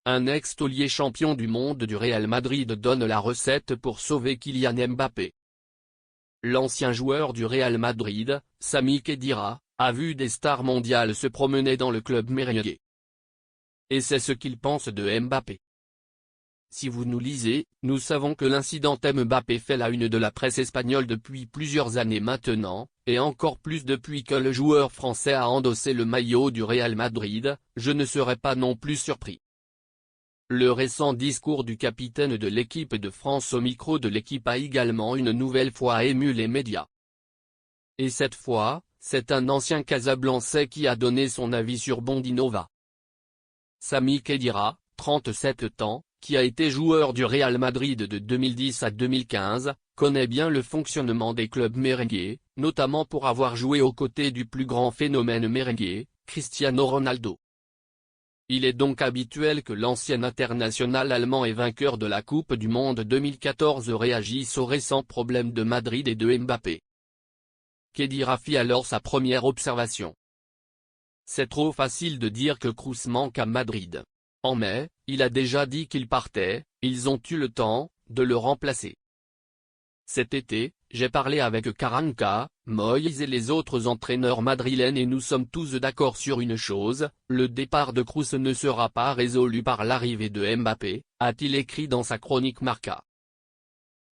Un ex-taulier champion du monde du Real Madrid donne la recette pour sauver Kylian Mbappé. L'ancien joueur du Real Madrid, Sami Khedira, a vu des stars mondiales se promener dans le club merengue. Et c'est ce qu'il pense de Mbappé. Si vous nous lisez, nous savons que l'incident Mbappé fait la une de la presse espagnole depuis plusieurs années maintenant, et encore plus depuis que le joueur français a endossé le maillot du Real Madrid, je ne serais pas non plus surpris. Le récent discours du capitaine de l'équipe de France au micro de l'équipe a également une nouvelle fois ému les médias. Et cette fois, c'est un ancien Casablancais qui a donné son avis sur Bondinova. Sami Khedira, 37 ans, qui a été joueur du Real Madrid de 2010 à 2015, connaît bien le fonctionnement des clubs merengues, notamment pour avoir joué aux côtés du plus grand phénomène merengue, Cristiano Ronaldo. Il est donc habituel que l'ancien international allemand et vainqueur de la Coupe du Monde 2014 réagisse aux récents problèmes de Madrid et de Mbappé. Khedira fit alors sa première observation. C'est trop facile de dire que Kroos manque à Madrid. En mai, il a déjà dit qu'il partait, ils ont eu le temps de le remplacer. Cet été, j'ai parlé avec Carranca, Moïse et les autres entraîneurs madrilènes et nous sommes tous d'accord sur une chose, le départ de Kroos ne sera pas résolu par l'arrivée de Mbappé, a-t-il écrit dans sa chronique Marca.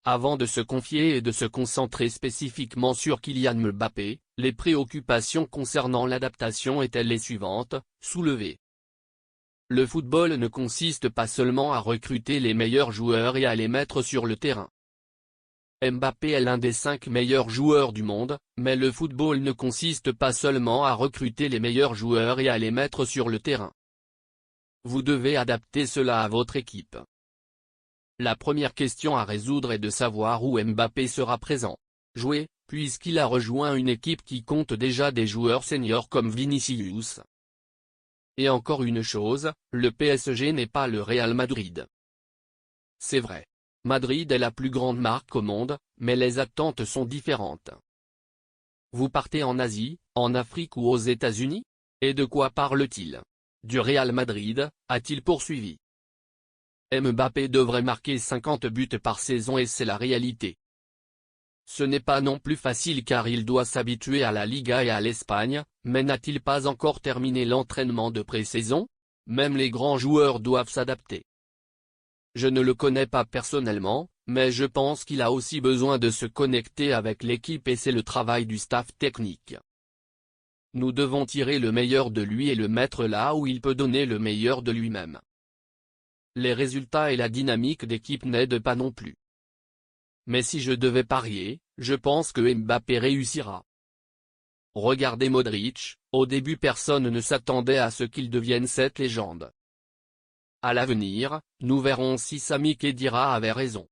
Avant de se confier et de se concentrer spécifiquement sur Kylian Mbappé, les préoccupations concernant l'adaptation étaient les suivantes, soulevées. Le football ne consiste pas seulement à recruter les meilleurs joueurs et à les mettre sur le terrain. Mbappé est l'un des 5 meilleurs joueurs du monde, mais le football ne consiste pas seulement à recruter les meilleurs joueurs et à les mettre sur le terrain. Vous devez adapter cela à votre équipe. La première question à résoudre est de savoir où Mbappé sera présent. Jouer, puisqu'il a rejoint une équipe qui compte déjà des joueurs seniors comme Vinicius. Et encore une chose, le PSG n'est pas le Real Madrid. C'est vrai. Madrid est la plus grande marque au monde, mais les attentes sont différentes. Vous partez en Asie, en Afrique ou aux États-Unis? Et de quoi parle-t-il? Du Real Madrid, a-t-il poursuivi. Mbappé devrait marquer 50 buts par saison et c'est la réalité. Ce n'est pas non plus facile car il doit s'habituer à la Liga et à l'Espagne, mais n'a-t-il pas encore terminé l'entraînement de pré-saison? Même les grands joueurs doivent s'adapter. Je ne le connais pas personnellement, mais je pense qu'il a aussi besoin de se connecter avec l'équipe et c'est le travail du staff technique. Nous devons tirer le meilleur de lui et le mettre là où il peut donner le meilleur de lui-même. Les résultats et la dynamique d'équipe n'aident pas non plus. Mais si je devais parier, je pense que Mbappé réussira. Regardez Modric, au début personne ne s'attendait à ce qu'il devienne cette légende. À l'avenir, nous verrons si Sami Khedira avait raison.